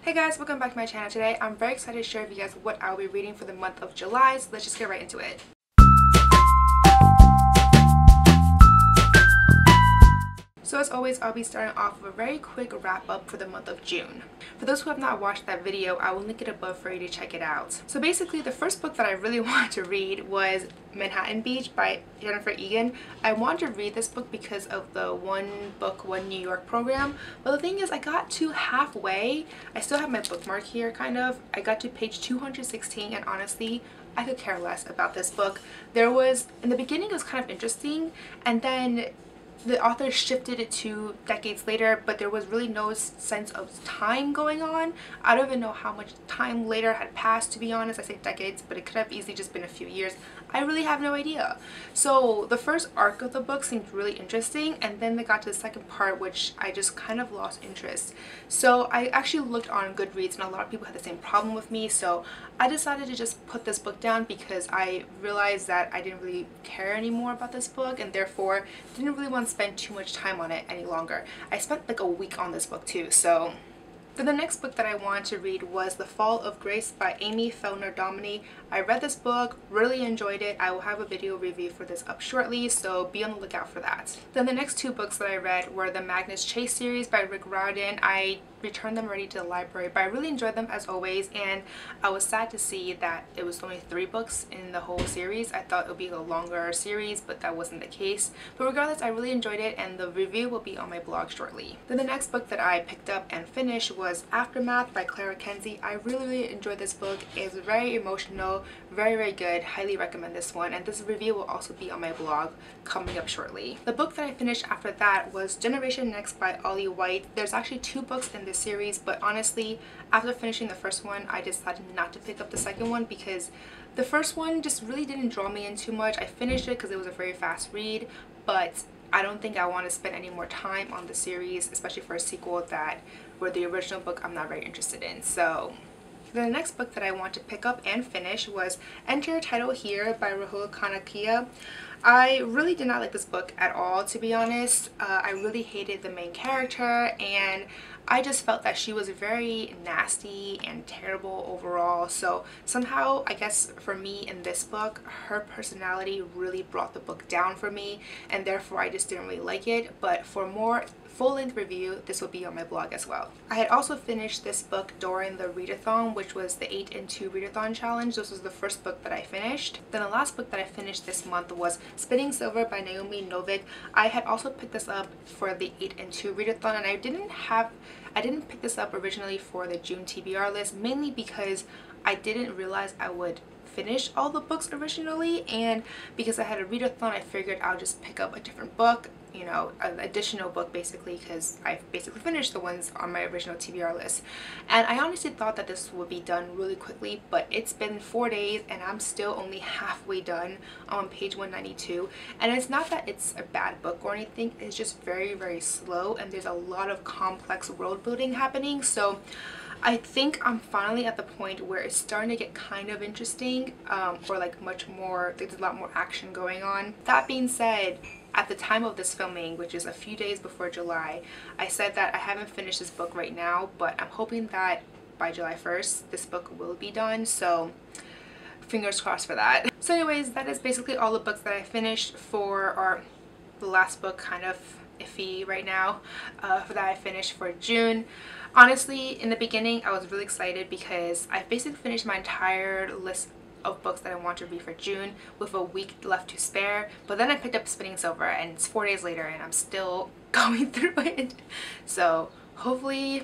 Hey guys, welcome back to my channel. Today I'm very excited to share with you guys what I'll be reading for the month of July, so let's just get right into it. So as always, I'll be starting off with a very quick wrap up for the month of June. For those who have not watched that video, I will link it above for you to check it out. So basically, the first book that I really wanted to read was Manhattan Beach by Jennifer Egan. I wanted to read this book because of the One Book, One New York program. But the thing is, I got to halfway. I still have my bookmark here, kind of. I got to page 216 and honestly, I could care less about this book. In the beginning it was kind of interesting, and then the author shifted it to decades later, but there was really no sense of time going on. I don't even know how much time later had passed, to be honest. I say decades, but it could have easily just been a few years. I really have no idea. So the first arc of the book seemed really interesting, and then they got to the second part, which I just kind of lost interest. So I actually looked on Goodreads, and a lot of people had the same problem with me, so I decided to just put this book down because I realized that I didn't really care anymore about this book, and therefore didn't really want to spend too much time on it any longer. I spent like a week on this book too. So then the next book that I wanted to read was The Fall of Grace by Amy Fellner Dominy. I read this book, really enjoyed it. I will have a video review for this up shortly, so be on the lookout for that. Then the next two books that I read were the Magnus Chase series by Rick Riordan. I returned them already to the library, but I really enjoyed them as always, and I was sad to see that it was only 3 books in the whole series. I thought it would be a longer series, but that wasn't the case. But regardless, I really enjoyed it, and the review will be on my blog shortly. Then the next book that I picked up and finished was Aftermath by Clara Kenzie. I really enjoyed this book. It's very emotional, very good. Highly recommend this one, and this review will also be on my blog coming up shortly. The book that I finished after that was Generation Next by Ollie White. There's actually 2 books in this series, but honestly, after finishing the first one, I decided not to pick up the second one because the first one just really didn't draw me in too much. I finished it because it was a very fast read, but I don't think I want to spend any more time on the series, especially for a sequel where the original book I'm not very interested in. So the next book that I want to pick up and finish was Enter Title Here by Rahul Kanakia. I really did not like this book at all, to be honest. I really hated the main character, and I just felt that she was very nasty and terrible overall. So somehow, I guess for me in this book, her personality really brought the book down for me, and therefore I just didn't really like it. But for more full-length review, this will be on my blog as well. I had also finished this book during the readathon, which was the 8 in 2 readathon challenge. This was the first book that I finished. Then the last book that I finished this month was Spinning Silver by Naomi Novik. I had also picked this up for the 8 in 2 readathon, and I didn't pick this up originally for the June TBR list, mainly because I didn't realize I would finish all the books originally, and because I had a readathon, I figured I'll just pick up a different book, you know, an additional book basically, because I basically finished the ones on my original TBR list. And I honestly thought that this would be done really quickly, but it's been 4 days and I'm still only halfway done on page 192. And it's not that it's a bad book or anything, it's just very slow, and there's a lot of complex world building happening. So I think I'm finally at the point where it's starting to get kind of interesting, or like much more, there's a lot more action going on. That being said, at the time of this filming, which is a few days before July, I said that I haven't finished this book right now, but I'm hoping that by July 1st, this book will be done, so fingers crossed for that. So anyways, that is basically all the books that I finished or the last book kind of iffy right now for that I finished for June. Honestly, in the beginning, I was really excited because I basically finished my entire list of books that I want to read for June with a week left to spare, but then I picked up Spinning Silver and it's 4 days later and I'm still going through it. So hopefully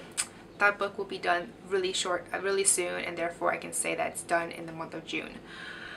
that book will be done really soon, and therefore I can say that it's done in the month of June.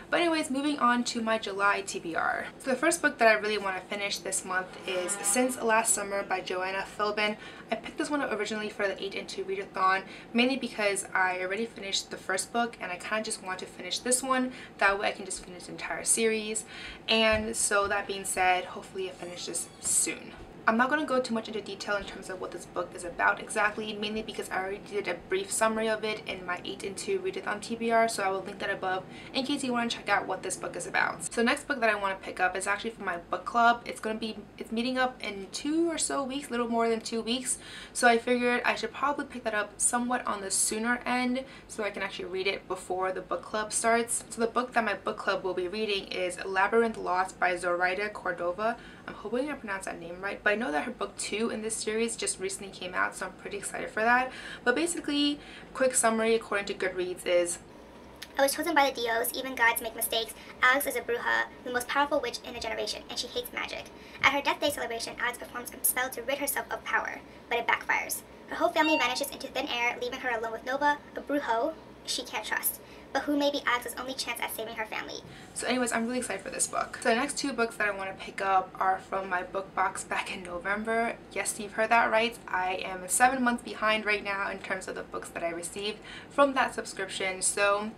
But anyways, moving on to my July TBR. So the first book that I really want to finish this month is Since Last Summer by Joanna Philbin. I picked this one up originally for the 8 in 2 readathon, mainly because I already finished the first book and I kind of just want to finish this one. That way I can just finish the entire series. And so that being said, hopefully I finish this soon. I'm not going to go too much into detail in terms of what this book is about exactly, mainly because I already did a brief summary of it in my 8-2 readathon TBR, so I will link that above in case you want to check out what this book is about. So the next book that I want to pick up is actually for my book club. It's meeting up in 2 or so weeks, a little more than 2 weeks, so I figured I should probably pick that up somewhat on the sooner end so I can actually read it before the book club starts. So the book that my book club will be reading is Labyrinth Lost by Zoraida Cordova. I'm hoping I pronounced that name right, but I know that her book 2 in this series just recently came out, so I'm pretty excited for that. But basically, quick summary according to Goodreads is, I was chosen by the Dios, even gods make mistakes. Alex is a bruja, the most powerful witch in a generation, and she hates magic. At her death day celebration, Alex performs a spell to rid herself of power, but it backfires. Her whole family vanishes into thin air, leaving her alone with Nova, a brujo she can't trust, but who may be Alex's only chance at saving her family. So anyways, I'm really excited for this book. So the next 2 books that I want to pick up are from my book box back in November. Yes, you've heard that right. I am 7 months behind right now in terms of the books that I received from that subscription. So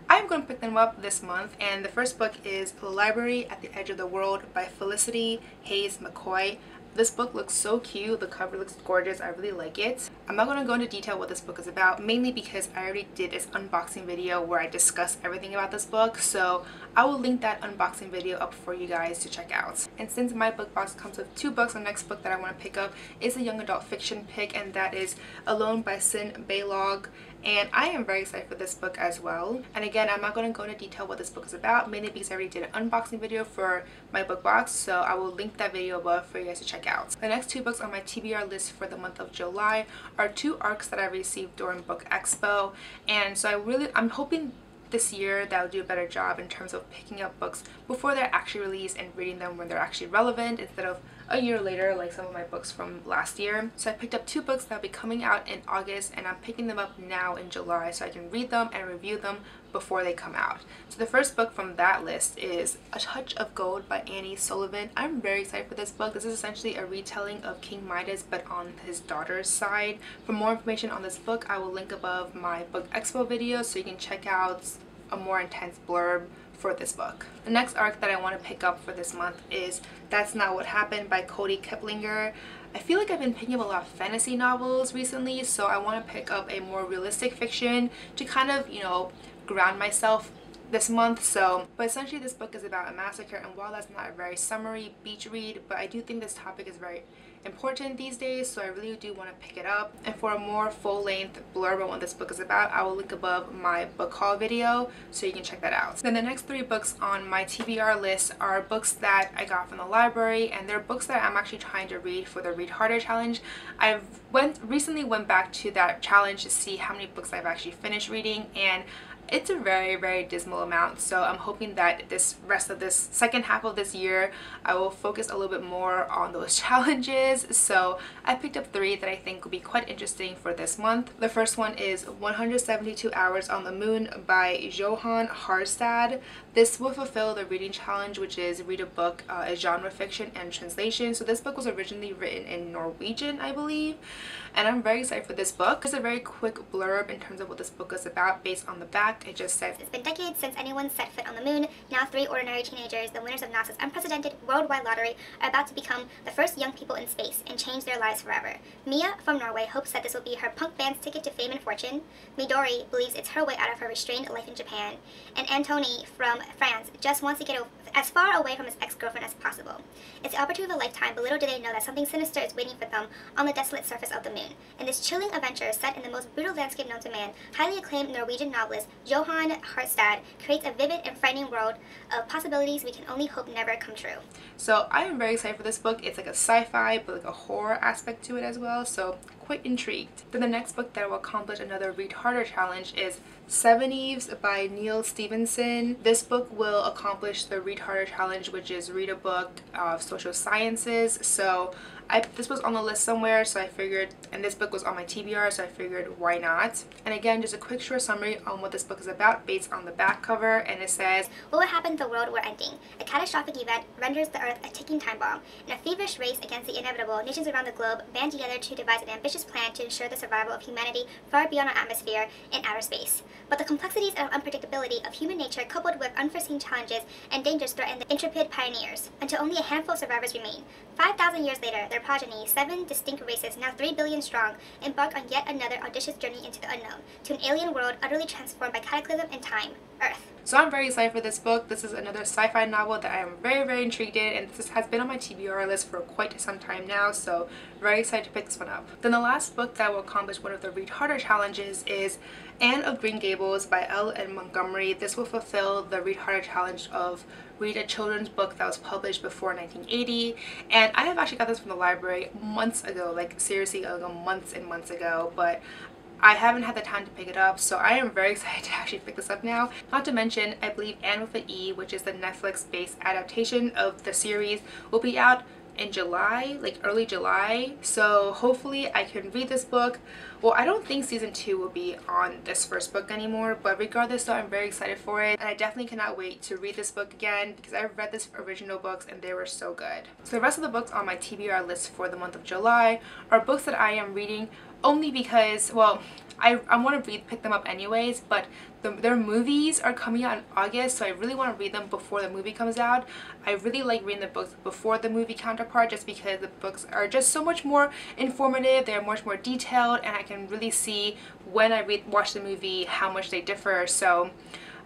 I'm going to pick them up this month, and the first book is The Library at the Edge of the World by Felicity Hayes McCoy. This book looks so cute. The cover looks gorgeous. I really like it. I'm not going to go into detail what this book is about, mainly because I already did this unboxing video where I discuss everything about this book, so I will link that unboxing video up for you guys to check out. And since my book box comes with 2 books, the next book that I want to pick up is a young adult fiction pick, and that is Alone by Sin Baylog. And I am very excited for this book as well. And again, I'm not going to go into detail what this book is about, mainly because I already did an unboxing video for my book box, so I will link that video above for you guys to check out. The next 2 books on my TBR list for the month of July are 2 arcs that I received during Book Expo, and so I'm hoping this year that I'll do a better job in terms of picking up books before they're actually released and reading them when they're actually relevant instead of a year later like some of my books from last year. So I picked up 2 books that'll be coming out in August, and I'm picking them up now in July so I can read them and review them before they come out. So the first book from that list is A Touch of Gold by Annie Sullivan. I'm very excited for this book. This is essentially a retelling of King Midas but on his daughter's side. For more information on this book, I will link above my Book Expo video so you can check out a more intense blurb for this book. The next arc that I want to pick up for this month is That's Not What Happened by Cody Kiplinger. I feel like I've been picking up a lot of fantasy novels recently, so I want to pick up a more realistic fiction to kind of, ground myself this month. But essentially this book is about a massacre, and while that's not a very summary beach read, but I do think this topic is very important these days, so I really do want to pick it up. And for a more full-length blurb on what this book is about, I will link above my book haul video so you can check that out. Then the next 3 books on my TBR list are books that I got from the library, and they're books that I'm actually trying to read for the Read Harder challenge. I recently went back to that challenge to see how many books I've actually finished reading, and it's a very, very dismal amount, so I'm hoping that this rest of this second half of this year I will focus a little bit more on those challenges. So I picked up 3 that I think will be quite interesting for this month. The first one is 172 Hours on the Moon by Johan Harstad. This will fulfill the reading challenge, which is read a book, a genre fiction and translation. So this book was originally written in Norwegian, I believe, and I'm very excited for this book. There's a very quick blurb in terms of what this book is about based on the back. It just says, it's been decades since anyone set foot on the moon. Now 3 ordinary teenagers, the winners of NASA's unprecedented worldwide lottery, are about to become the first young people in space and change their lives forever. Mia from Norway hopes that this will be her punk band's ticket to fame and fortune. Midori believes it's her way out of her restrained life in Japan. And Antoni from France just wants to get as far away from his ex-girlfriend as possible. It's the opportunity of a lifetime, but little do they know that something sinister is waiting for them on the desolate surface of the moon. In this chilling adventure set in the most brutal landscape known to man, highly acclaimed Norwegian novelist Johan Harstad creates a vivid and frightening world of possibilities we can only hope never come true. So I am very excited for this book. It's like a sci-fi but like a horror aspect to it as well, so quite intrigued. Then the next book that will accomplish another Read Harder challenge is Seven Eves by Neil Stevenson. This book will accomplish the Read Harder challenge, which is read a book of social sciences. So this was on the list somewhere, so I figured, and this book was on my TBR, so I figured why not. And again, just a quick short summary on what this book is about based on the back cover, and it says, what would happen if the world were ending? A catastrophic event renders the earth a ticking time bomb. In a feverish race against the inevitable, nations around the globe band together to devise an ambitious ambitious plan to ensure the survival of humanity far beyond our atmosphere in outer space. But the complexities and unpredictability of human nature coupled with unforeseen challenges and dangers threaten the intrepid pioneers, until only a handful of survivors remain. 5,000 years later, their progeny, 7 distinct races, now 3 billion strong, embark on yet another audacious journey into the unknown, to an alien world utterly transformed by cataclysm and time, Earth. So I'm very excited for this book. This is another sci-fi novel that I am very intrigued in, and this has been on my TBR list for quite some time now, so very excited to pick this one up. Then the last book that will accomplish one of the Read Harder challenges is Anne of Green Gables by L.N. Montgomery. This will fulfill the Read Harder challenge of read a children's book that was published before 1980, and I have actually got this from the library months ago, like seriously months and months ago, but I haven't had the time to pick it up, so I am very excited to actually pick this up now. Not to mention, I believe Anne with an E, which is the Netflix-based adaptation of the series, will be out in July, like early July, so hopefully I can read this book. Well, I don't think season 2 will be on this first book anymore, but regardless though, I'm very excited for it, and I definitely cannot wait to read this book again because I've read this original books and they were so good. So the rest of the books on my TBR list for the month of July are books that I am reading only because, well, I want to pick them up anyways, but their movies are coming out in August, so I really want to read them before the movie comes out. I really like reading the books before the movie counterpart just because the books are just so much more informative, they're much more detailed, and I can really see when I watch the movie how much they differ. So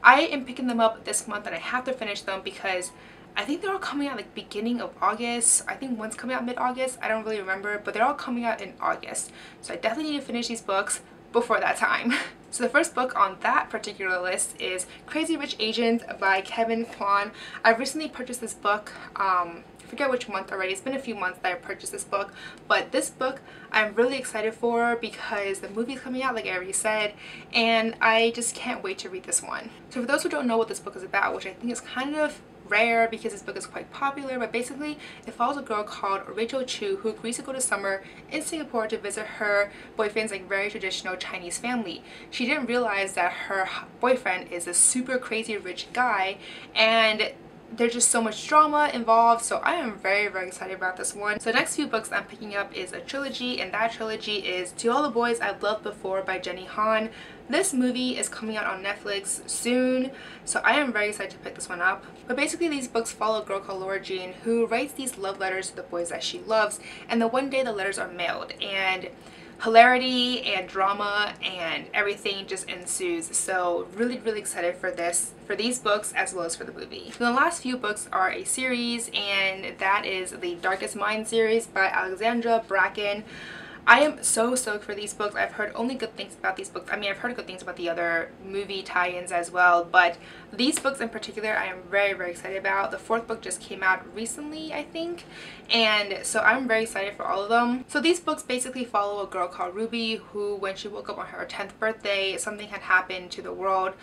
I am picking them up this month and I have to finish them because I think they're all coming out like beginning of August. I think one's coming out mid-August. I don't really remember, but they're all coming out in August. So I definitely need to finish these books before that time. So the first book on that particular list is Crazy Rich Asians by Kevin Kwan. I recently purchased this book. I forget which month already. It's been a few months that I purchased this book, but this book I'm really excited for because the movie's coming out, like I already said, and I just can't wait to read this one. So for those who don't know what this book is about, which I think is kind of rare because this book is quite popular, but basically it follows a girl called Rachel Chu who agrees to go to summer in Singapore to visit her boyfriend's like very traditional Chinese family. She didn't realize that her boyfriend is a super crazy rich guy, and there's just so much drama involved, so I am very excited about this one. So the next few books I'm picking up is a trilogy, and that trilogy is To All the Boys I've Loved Before by Jenny Han. This movie is coming out on Netflix soon, so I am very excited to pick this one up. But basically these books follow a girl called Laura Jean who writes these love letters to the boys that she loves, and then one day the letters are mailed and hilarity and drama and everything just ensues. So really excited for these books as well as for the movie. And the last few books are a series, and that is the Darkest Mind series by Alexandra Bracken. I am so stoked for these books. I've heard only good things about these books. I mean, I've heard good things about the other movie tie-ins as well, but these books in particular I am very excited about. The 4th book just came out recently, I think, and so I'm very excited for all of them. So these books basically follow a girl called Ruby who, when she woke up on her 10th birthday, something had happened to the world.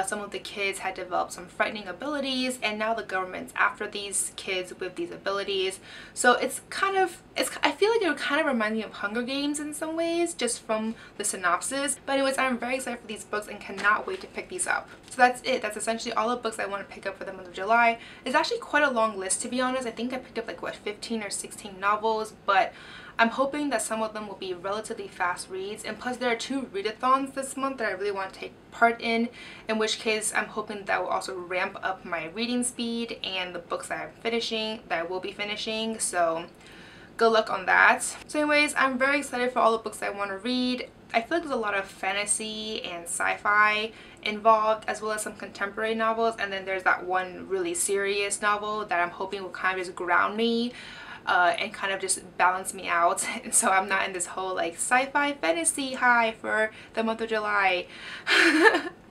Some of the kids had developed some frightening abilities, and now the government's after these kids with these abilities. So I feel like it would kind of remind me of Hunger Games in some ways, just from the synopsis. But anyways, I'm very excited for these books and cannot wait to pick these up. So that's it. That's essentially all the books I want to pick up for the month of July. It's actually quite a long list, to be honest. I think I picked up like what, 15 or 16 novels, but I'm hoping that some of them will be relatively fast reads, and plus there are 2 readathons this month that I really want to take part in which case I'm hoping that will also ramp up my reading speed and the books that I will be finishing, so good luck on that. So anyways, I'm very excited for all the books I want to read. I feel like there's a lot of fantasy and sci-fi involved, as well as some contemporary novels, and then there's that one really serious novel that I'm hoping will kind of just ground me and kind of just balance me out, and so I'm not in this whole like sci-fi fantasy high for the month of July.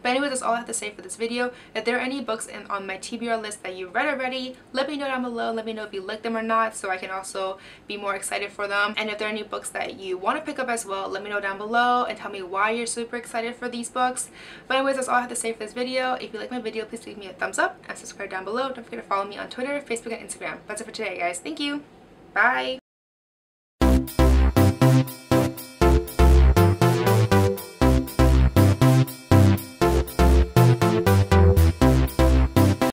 But anyways, that's all I have to say for this video. If there are any books on my TBR list that you read already, let me know down below. Let me know if you like them or not, so I can also be more excited for them. And if there are any books that you want to pick up as well, let me know down below and tell me why you're super excited for these books. But anyways, that's all I have to say for this video. If you like my video, please leave me a thumbs up and subscribe down below. Don't forget to follow me on Twitter, Facebook, and Instagram. That's it for today, guys. Thank you. Bye.